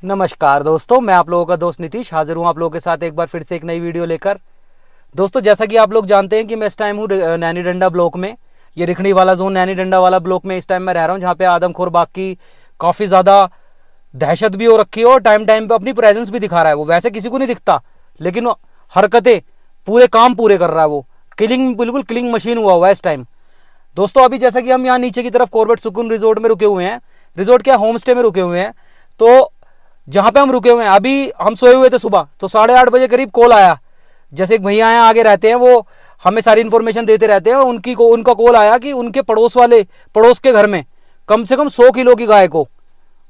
नमस्कार दोस्तों, मैं आप लोगों का दोस्त नीतीश हाजिर हूँ आप लोगों के साथ एक बार फिर से एक नई वीडियो लेकर। दोस्तों, जैसा कि आप लोग जानते हैं कि मैं इस टाइम हूँ नैनी डंडा ब्लॉक में। ये रिखणी वाला जोन नैनी डंडा वाला ब्लॉक में इस टाइम मैं रह रहा हूँ, जहाँ पे आदमखोर बाग की काफ़ी ज़्यादा दहशत भी हो रखी है और टाइम टाइम पे अपनी प्रेजेंस भी दिखा रहा है। वो वैसे किसी को नहीं दिखता, लेकिन हरकतें, पूरे काम पूरे कर रहा है वो। किलिंग, बिल्कुल किलिंग मशीन हुआ है इस टाइम। दोस्तों, अभी जैसा कि हम यहाँ नीचे की तरफ कॉर्बेट सुकून रिजोर्ट में रुके हुए हैं, रिजोर्ट क्या होम स्टे में रुके हुए हैं। तो जहां पे हम रुके हुए हैं, अभी हम सोए हुए थे सुबह, तो 8:30 बजे करीब कॉल आया। जैसे एक भैया आए आगे रहते हैं, वो हमें सारी इन्फॉर्मेशन देते रहते हैं। उनका कॉल आया कि उनके पड़ोस के घर में कम से कम 100 किलो की गाय को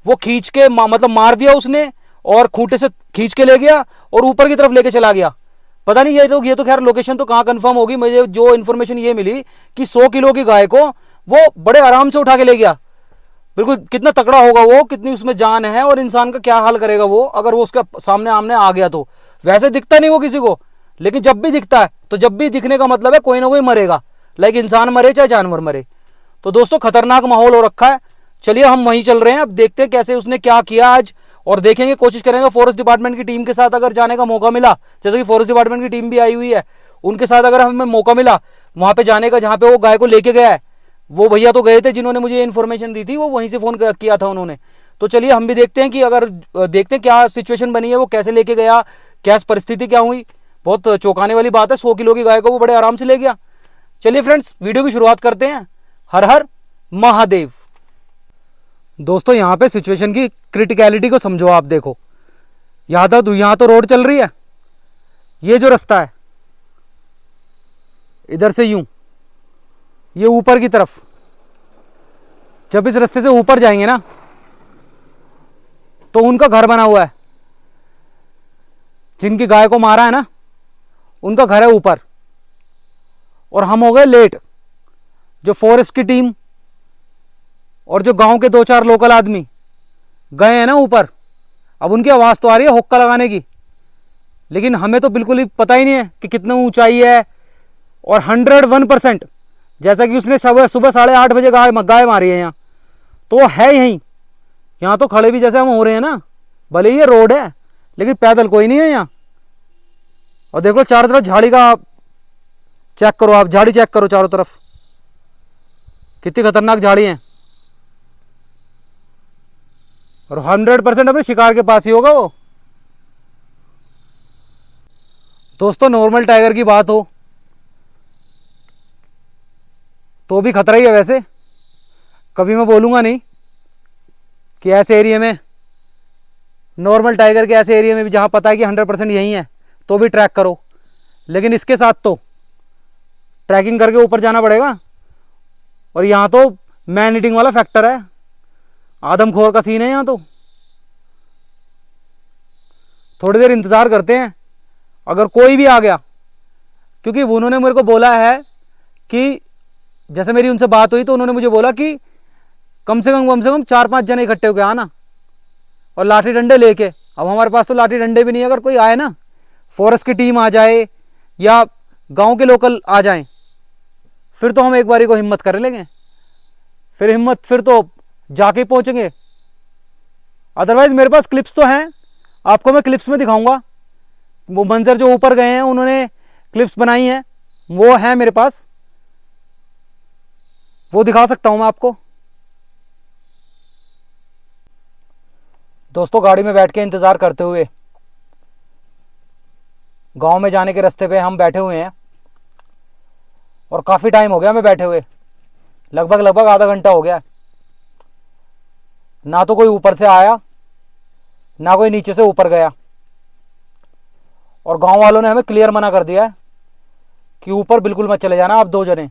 वो खींच के मतलब मार दिया उसने, और खूंटे से खींच के ले गया और ऊपर की तरफ लेके चला गया। पता नहीं, ये तो खैर लोकेशन तो कहाँ कंफर्म होगी। मुझे जो इन्फॉर्मेशन ये मिली कि 100 किलो की गाय को वो बड़े आराम से उठा के ले गया। बिल्कुल, कितना तगड़ा होगा वो, कितनी उसमें जान है, और इंसान का क्या हाल करेगा वो अगर वो उसका सामने आमने आ गया तो। वैसे दिखता नहीं वो किसी को, लेकिन जब भी दिखता है तो जब भी दिखने का मतलब है कोई ना कोई मरेगा। लाइक इंसान मरे चाहे जानवर मरे। तो दोस्तों, खतरनाक माहौल हो रखा है। चलिए हम वहीं चल रहे हैं, अब देखते हैं कैसे उसने क्या किया आज, और देखेंगे, कोशिश करेंगे फॉरेस्ट डिपार्टमेंट की टीम के साथ अगर जाने का मौका मिला, जैसे कि फॉरेस्ट डिपार्टमेंट की टीम भी आई हुई है, उनके साथ अगर हमें मौका मिला वहां पे जाने का, जहां पे वो गाय को लेके गया है। वो भैया तो गए थे जिन्होंने मुझे इन्फॉर्मेशन दी थी, वो वहीं से फोन किया था उन्होंने। तो चलिए हम भी देखते हैं कि अगर देखते हैं क्या सिचुएशन बनी है, वो कैसे लेके गया, क्या परिस्थिति क्या हुई। बहुत चौंकाने वाली बात है, 100 किलो की गाय को वो बड़े आराम से ले गया। चलिए फ्रेंड्स, वीडियो की शुरुआत करते हैं। हर हर महादेव। दोस्तों, यहाँ पे सिचुएशन की क्रिटिकलिटी को समझो। आप देखो, यहाँ तो रोड चल रही है। ये जो रास्ता है, इधर से यूं, ये ऊपर की तरफ, जब इस रास्ते से ऊपर जाएंगे ना, तो उनका घर बना हुआ है। जिनकी गाय को मारा है ना, उनका घर है ऊपर। और हम हो गए लेट। जो फॉरेस्ट की टीम और जो गांव के 2-4 लोकल आदमी गए हैं ना ऊपर, अब उनकी आवाज़ तो आ रही है हुक्का लगाने की, लेकिन हमें तो बिल्कुल ही पता ही नहीं है कि कितना ऊंचाई है। और 101%, जैसा कि उसने सुबह सुबह 8:30 बजे गाय मारी है यहाँ, तो वो है यहीं। यहाँ तो खड़े भी जैसे हम हो रहे हैं ना, भले ही ये रोड है, लेकिन पैदल कोई नहीं है यहाँ। और देखो चारों तरफ झाड़ी का चेक करो, आप झाड़ी चेक करो चारों तरफ, कितनी खतरनाक झाड़ी है। और 100% अपने शिकार के पास ही होगा वो। दोस्तों, नॉर्मल टाइगर की बात हो तो भी खतरा ही है। वैसे कभी मैं बोलूँगा नहीं कि ऐसे एरिया में, नॉर्मल टाइगर के ऐसे एरिया में भी जहाँ पता है कि 100% यही है, तो भी ट्रैक करो। लेकिन इसके साथ तो ट्रैकिंग करके ऊपर जाना पड़ेगा। और यहाँ तो मैन ईटिंग वाला फैक्टर है, आदमखोर का सीन है यहाँ तो। थोड़ी देर इंतज़ार करते हैं, अगर कोई भी आ गया, क्योंकि उन्होंने मेरे को बोला है कि, जैसे मेरी उनसे बात हुई तो उन्होंने मुझे बोला कि कम से कम 4-5 जने इकट्ठे होकर आना और लाठी डंडे लेके। अब हमारे पास तो लाठी डंडे भी नहीं है। अगर कोई आए ना, फॉरेस्ट की टीम आ जाए या गांव के लोकल आ जाएं, फिर तो हम एक बारी को हिम्मत कर लेंगे। फिर तो जाके पहुंचेंगे। अदरवाइज मेरे पास क्लिप्स तो हैं, आपको मैं क्लिप्स में दिखाऊंगा। वो मंजर जो ऊपर गए हैं, उन्होंने क्लिप्स बनाई हैं, वो है मेरे पास, वो दिखा सकता हूं मैं आपको। दोस्तों, गाड़ी में बैठ के इंतज़ार करते हुए गांव में जाने के रास्ते पे हम बैठे हुए हैं, और काफ़ी टाइम हो गया हमें बैठे हुए, लगभग आधा घंटा हो गया। ना तो कोई ऊपर से आया, ना कोई नीचे से ऊपर गया। और गांव वालों ने हमें क्लियर मना कर दिया है कि ऊपर बिल्कुल मत चले जाना आप 2 जने।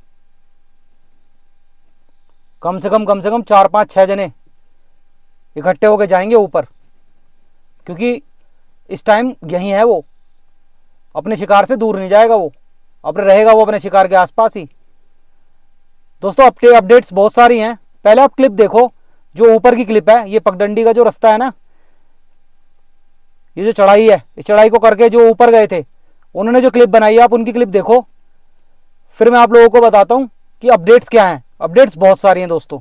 कम से कम 4-5-6 जने इकट्ठे होकर जाएंगे ऊपर, क्योंकि इस टाइम यहीं है वो। अपने शिकार से दूर नहीं जाएगा वो, रहेगा वो अपने शिकार के आसपास ही। दोस्तों, अपडेट्स बहुत सारी हैं। पहले आप क्लिप देखो, जो ऊपर की क्लिप है। ये पगडंडी का जो रास्ता है ना, ये जो चढ़ाई है, इस चढ़ाई को करके जो ऊपर गए थे, उन्होंने जो क्लिप बनाई है, आप उनकी क्लिप देखो। फिर मैं आप लोगों को बताता हूँ कि अपडेट्स क्या हैं। अपडेट्स बहुत सारी हैं दोस्तों।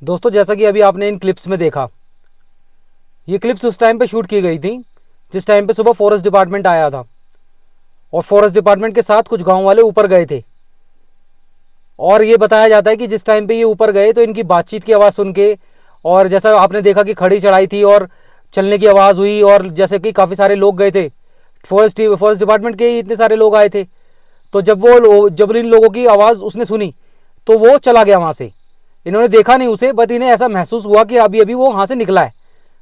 दोस्तों जैसा कि अभी आपने इन क्लिप्स में देखा, ये क्लिप्स उस टाइम पे शूट की गई थी जिस टाइम पे सुबह फॉरेस्ट डिपार्टमेंट आया था और फॉरेस्ट डिपार्टमेंट के साथ कुछ गांव वाले ऊपर गए थे। और ये बताया जाता है कि जिस टाइम पे ये ऊपर गए तो इनकी बातचीत की आवाज़ सुन के, और जैसा आपने देखा कि खड़ी चढ़ाई थी और चलने की आवाज़ हुई, और जैसे कि काफ़ी सारे लोग गए थे, फॉरेस्ट डिपार्टमेंट के इतने सारे लोग आए थे, तो जब इन लोगों की आवाज़ उसने सुनी तो वो चला गया वहाँ से। इन्होंने देखा नहीं उसे, बट इन्हें ऐसा महसूस हुआ कि अभी अभी वो वहाँ से निकला है,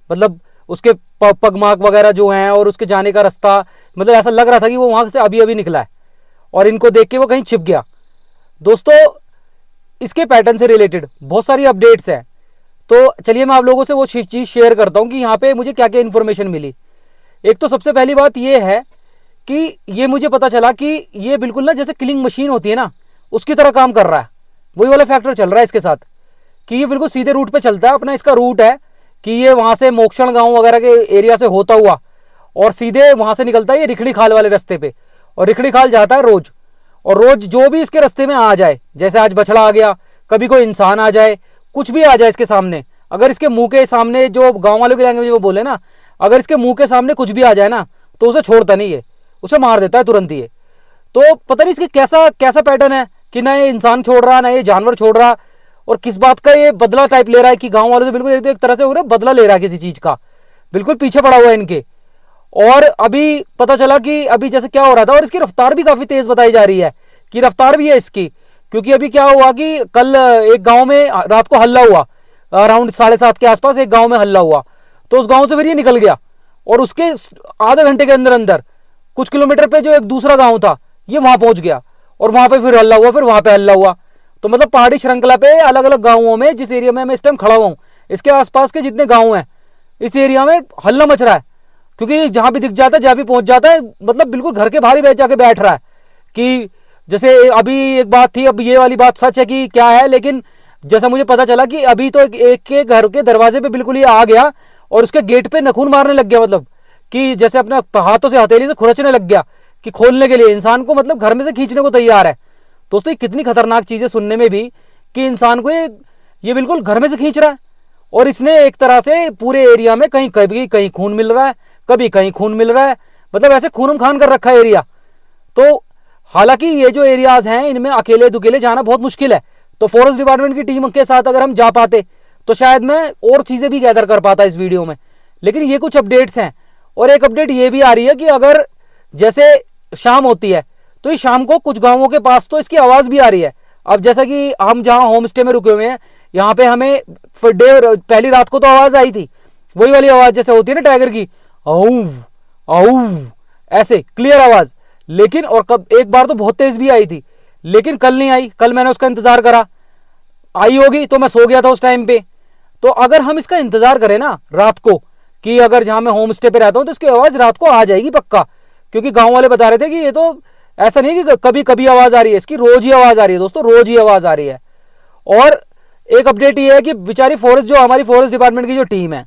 मतलब उसके पगमार्क वगैरह जो हैं और उसके जाने का रास्ता, मतलब ऐसा लग रहा था कि वो वहाँ से अभी अभी निकला है, और इनको देख के वो कहीं छिप गया। दोस्तों इसके पैटर्न से रिलेटेड बहुत सारी अपडेट्स हैं, तो चलिए मैं आप लोगों से वो चीज़ शेयर करता हूँ कि यहाँ पे मुझे क्या क्या इन्फॉर्मेशन मिली। एक तो सबसे पहली बात ये है कि ये मुझे पता चला कि ये बिल्कुल ना जैसे किलिंग मशीन होती है ना, उसकी तरह काम कर रहा है। वही वाला फैक्टर चल रहा है इसके साथ कि ये बिल्कुल सीधे रूट पे चलता है। अपना इसका रूट है कि ये वहाँ से मोक्षण गांव वगैरह के एरिया से होता हुआ और सीधे वहाँ से निकलता है ये रिखड़ी खाल वाले रास्ते पे, और रिखड़ी खाल जाता है रोज। और रोज जो भी इसके रास्ते में आ जाए, जैसे आज बछड़ा आ गया, कभी कोई इंसान आ जाए, कुछ भी आ जाए इसके सामने, अगर इसके मुंह के सामने, जो गाँव वालों की लैंग्वेज में बोले ना, अगर इसके मुंह के सामने कुछ भी आ जाए ना तो उसे छोड़ता नहीं है, उसे मार देता है तुरंत ही। तो पता नहीं इसके कैसा कैसा पैटर्न है कि ना ये इंसान छोड़ रहा, ना ये जानवर छोड़ रहा, और किस बात का ये बदला टाइप ले रहा है कि गांव वालों से बिल्कुल एक तरह से हो रहा है, बदला ले रहा है किसी चीज का, बिल्कुल पीछे पड़ा हुआ है इनके। और अभी पता चला कि अभी जैसे क्या हो रहा था, और इसकी रफ्तार भी काफी तेज बताई जा रही है कि रफ्तार भी है इसकी, क्योंकि अभी क्या हुआ कि कल एक गांव में रात को हल्ला हुआ, अराउंड 7:30 के आसपास एक गांव में हल्ला हुआ, तो उस गांव से फिर ये निकल गया, और उसके आधे घंटे के अंदर अंदर कुछ किलोमीटर पे जो एक दूसरा गांव था ये वहां पहुंच गया, और वहां पे फिर हल्ला हुआ, फिर वहां पे हल्ला हुआ। तो मतलब पहाड़ी श्रृंखला पे अलग अलग गांवों में, जिस एरिया में मैं इस टाइम खड़ा हुआ हूँ, इसके आसपास के जितने गांव हैं इस एरिया में हल्ला मच रहा है, क्योंकि जहां भी दिख जाता है, जहां भी पहुंच जाता है, मतलब बिल्कुल घर के बाहर ही जाके बैठ रहा है। कि जैसे अभी एक बात थी, अब ये वाली बात सच है कि क्या है, लेकिन जैसा मुझे पता चला कि अभी तो एक के घर के दरवाजे पे बिल्कुल ही आ गया और उसके गेट पे नखून मारने लग गया, मतलब कि जैसे अपना हाथों से हथेली से खुरचने लग गया कि खोलने के लिए इंसान को, मतलब घर में से खींचने को तैयार है। दोस्तों ये कितनी खतरनाक चीज है सुनने में भी, कि इंसान को ये बिल्कुल घर में से खींच रहा है, और इसने एक तरह से पूरे एरिया में कहीं कभी कहीं खून मिल रहा है, कभी कहीं खून मिल रहा है, मतलब ऐसे खूनम खान कर रखा है एरिया। तो हालांकि ये जो एरियाज हैं इनमें अकेले दुकेले जाना बहुत मुश्किल है, तो फॉरेस्ट डिपार्टमेंट की टीम के साथ अगर हम जा पाते तो शायद मैं और चीजें भी गैदर कर पाता इस वीडियो में। लेकिन ये कुछ अपडेट्स हैं, और एक अपडेट ये भी आ रही है कि अगर जैसे शाम होती है तो इस शाम को कुछ गांवों के पास तो इसकी आवाज भी आ रही है। अब जैसा कि हम जहां होम स्टे में रुके हुए हैं, यहाँ पे हमें पहली रात को तो आवाज आई थी, वही वाली आवाज जैसे होती है ना टाइगर की, आऊ आऊ, ऐसे क्लियर आवाज। लेकिन और कब एक बार तो बहुत तेज भी आई थी, लेकिन कल नहीं आई। कल मैंने उसका इंतजार करा, आई होगी तो मैं सो गया था उस टाइम पे। तो अगर हम इसका इंतजार करें ना रात को, कि अगर जहां मैं होम स्टे पे रहता हूं तो इसकी आवाज रात को आ जाएगी पक्का, क्योंकि गांव वाले बता रहे थे कि ये तो ऐसा नहीं कि कभी कभी आवाज आ रही है, इसकी रोज ही आवाज आ रही है दोस्तों, रोज ही आवाज आ रही है। और एक अपडेट ये है कि बेचारी फॉरेस्ट, जो हमारी फॉरेस्ट डिपार्टमेंट की जो टीम है,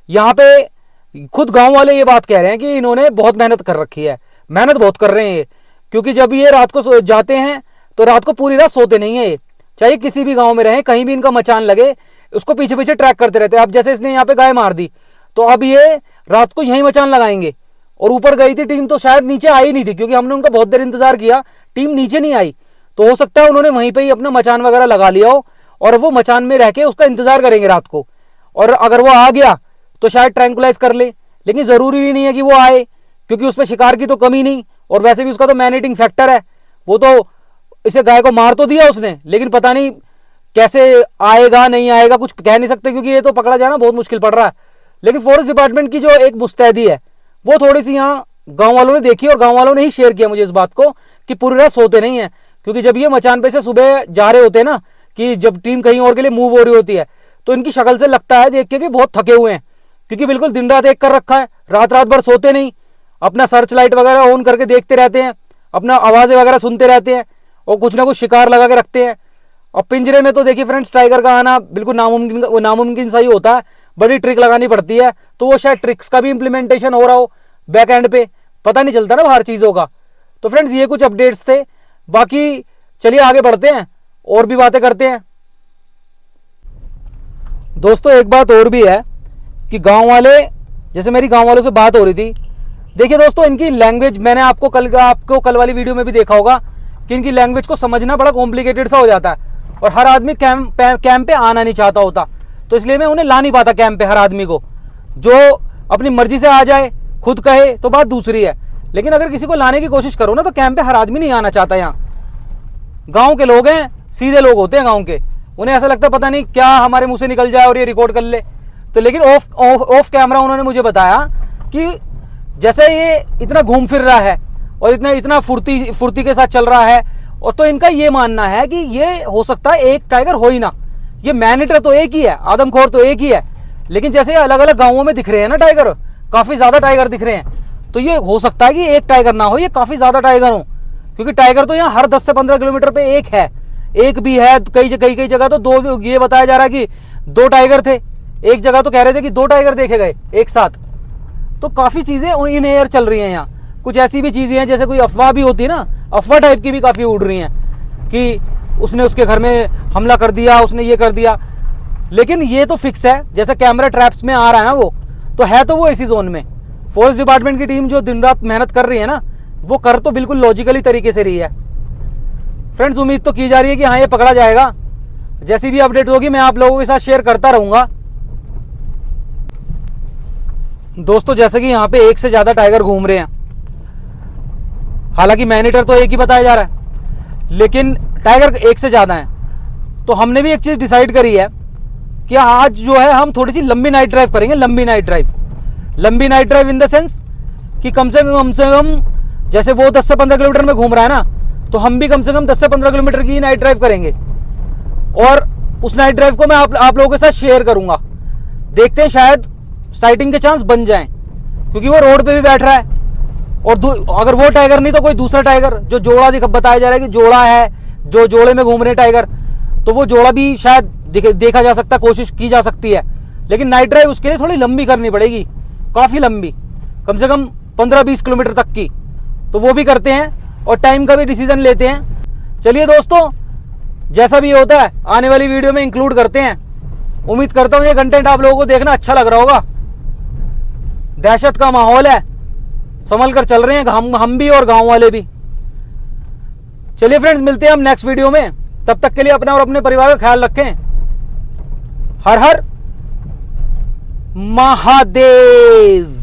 यहाँ पे खुद गांव वाले ये बात कह रहे हैं कि इन्होंने बहुत मेहनत कर रखी है, मेहनत बहुत कर रहे हैं ये, क्योंकि जब ये रात को जाते हैं तो रात को पूरी रात सोते नहीं है ये, चाहे किसी भी गांव में रहे, कहीं भी इनका मचान लगे उसको पीछे पीछे ट्रैक करते रहते हैं। अब जैसे इसने यहाँ पे गाय मार दी तो अब ये रात को यहीं मचान लगाएंगे। और ऊपर गई थी टीम तो शायद नीचे आई नहीं थी, क्योंकि हमने उनका बहुत देर इंतजार किया, टीम नीचे नहीं आई, तो हो सकता है उन्होंने वहीं पे ही अपना मचान वगैरह लगा लिया हो और वो मचान में रह के उसका इंतजार करेंगे रात को, और अगर वो आ गया तो शायद ट्रैंकुलाइज कर ले। लेकिन जरूरी भी नहीं है कि वो आए, क्योंकि उसमें शिकार की तो कमी नहीं, और वैसे भी उसका तो मैन ईटिंग फैक्टर है, वो तो इसे गाय को मार तो दिया उसने, लेकिन पता नहीं कैसे आएगा नहीं आएगा कुछ कह नहीं सकते, क्योंकि ये तो पकड़ा जाना बहुत मुश्किल पड़ रहा है। लेकिन फॉरेस्ट डिपार्टमेंट की जो एक मुस्तैदी है वो थोड़ी सी यहाँ गांव वालों ने देखी, और गांव वालों ने ही शेयर किया मुझे इस बात को कि पूरी रात सोते नहीं है, क्योंकि जब ये मचान पे से सुबह जा रहे होते हैं ना, कि जब टीम कहीं और के लिए मूव हो रही होती है, तो इनकी शक्ल से लगता है देख के कि बहुत थके हुए हैं, क्योंकि बिल्कुल दिन रात एक कर रखा है, रात रात भर सोते नहीं, अपना सर्च लाइट वगैरह ऑन करके देखते रहते हैं, अपना आवाजें वगैरह सुनते रहते हैं, और कुछ ना कुछ शिकार लगा के रखते हैं। और पिंजरे में तो देखिए फ्रेंड्स, टाइगर का आना बिल्कुल नामुमकिन सा ही होता है, बड़ी ट्रिक लगानी पड़ती है, तो वो शायद ट्रिक्स का भी इंप्लीमेंटेशन हो रहा हो बैक एंड पे, पता नहीं चलता ना बाहर चीज़ों का। तो फ्रेंड्स ये कुछ अपडेट्स थे, बाकी चलिए आगे बढ़ते हैं और भी बातें करते हैं। दोस्तों एक बात और भी है कि गांव वाले, जैसे मेरी गांव वालों से बात हो रही थी, देखिए दोस्तों इनकी लैंग्वेज, मैंने आपको कल वाली वीडियो में भी देखा होगा कि इनकी लैंग्वेज को समझना बड़ा कॉम्प्लिकेटेड सा हो जाता है, और हर आदमी कैंप पे आना नहीं चाहता होता, तो इसलिए मैं उन्हें ला नहीं पाता कैंप पे हर आदमी को। जो अपनी मर्जी से आ जाए, खुद कहे तो बात दूसरी है, लेकिन अगर किसी को लाने की कोशिश करो ना तो कैंप पे हर आदमी नहीं आना चाहता। यहाँ गांव के लोग हैं, सीधे लोग होते हैं गांव के, उन्हें ऐसा लगता है पता नहीं क्या हमारे मुंह से निकल जाए और ये रिकॉर्ड कर ले। तो लेकिन ऑफ कैमरा उन्होंने मुझे बताया कि जैसे ये इतना घूम फिर रहा है और इतना फुर्ती के साथ चल रहा है, और तो इनका ये मानना है कि ये हो सकता है एक टाइगर हो ही ना, ये मैन ईटर तो एक ही है, आदमखोर तो एक ही है, लेकिन जैसे अलग अलग गांवों में दिख रहे हैं ना टाइगर, काफी ज्यादा टाइगर दिख रहे हैं, तो ये हो सकता है कि एक टाइगर ना हो, ये काफी ज्यादा टाइगर हो, क्योंकि टाइगर तो यहाँ हर 10 से 15 किलोमीटर पे एक है, एक भी है, कई जगह तो दो, ये बताया जा रहा है कि 2 टाइगर थे, एक जगह तो कह रहे थे कि 2 टाइगर देखे गए एक साथ। तो काफी चीजें इन एयर चल रही हैं यहाँ। कुछ ऐसी भी चीजें हैं जैसे कोई अफवाह भी होती है ना, अफवाह टाइप की भी काफी उड़ रही हैं कि उसने उसके घर में हमला कर दिया, उसने ये कर दिया, लेकिन ये तो फिक्स है, जैसे कैमरा ट्रैप्स में आ रहा है ना, वो तो इसी जोन में। फॉरेस्ट डिपार्टमेंट की टीम जो दिन रात मेहनत कर रही है ना, वो कर तो बिल्कुल लॉजिकली तरीके से रही है। फ्रेंड्स उम्मीद तो की जा रही है कि हाँ ये पकड़ा जाएगा। जैसी भी अपडेट होगी मैं आप लोगों के साथ शेयर करता रहूंगा। दोस्तों जैसे कि यहाँ पे 1 से ज्यादा टाइगर घूम रहे हैं, हालांकि मैन ईटर तो एक ही बताया जा रहा है, लेकिन टाइगर 1 से ज्यादा है। तो हमने भी एक चीज डिसाइड करी है कि आज जो है हम थोड़ी सी लंबी नाइट ड्राइव करेंगे। लंबी night drive in the sense कि कम से कम जैसे वो 10 से 15 किलोमीटर में घूम रहा है ना, तो हम भी कम से कम 10 से 15 किलोमीटर की नाइट ड्राइव करेंगे, और उस नाइट ड्राइव को मैं आप लोगों के साथ शेयर करूंगा। देखते हैं शायद साइटिंग के चांस बन जाएं, क्योंकि वो रोड पे भी बैठ रहा है, और अगर वो टाइगर नहीं तो कोई दूसरा टाइगर जो जोड़ा बताया जा रहा है कि जोड़ा है, जो जोड़े में घूम रहे टाइगर, तो वो जोड़ा भी शायद देखा जा सकता है, कोशिश की जा सकती है। लेकिन नाइट ड्राइव उसके लिए थोड़ी लंबी करनी पड़ेगी, काफी लंबी, कम से कम 15-20 किलोमीटर तक की, तो वो भी करते हैं और टाइम का भी डिसीजन लेते हैं। चलिए दोस्तों, जैसा भी होता है आने वाली वीडियो में इंक्लूड करते हैं। उम्मीद करता हूं ये कंटेंट आप लोगों को देखना अच्छा लग रहा होगा। दहशत का माहौल है, संभल कर चल रहे हैं हम भी और गांव वाले भी। चलिए फ्रेंड्स, मिलते हैं हम नेक्स्ट वीडियो में, तब तक के लिए अपना और अपने परिवार का ख्याल रखें। हर हर महादेव।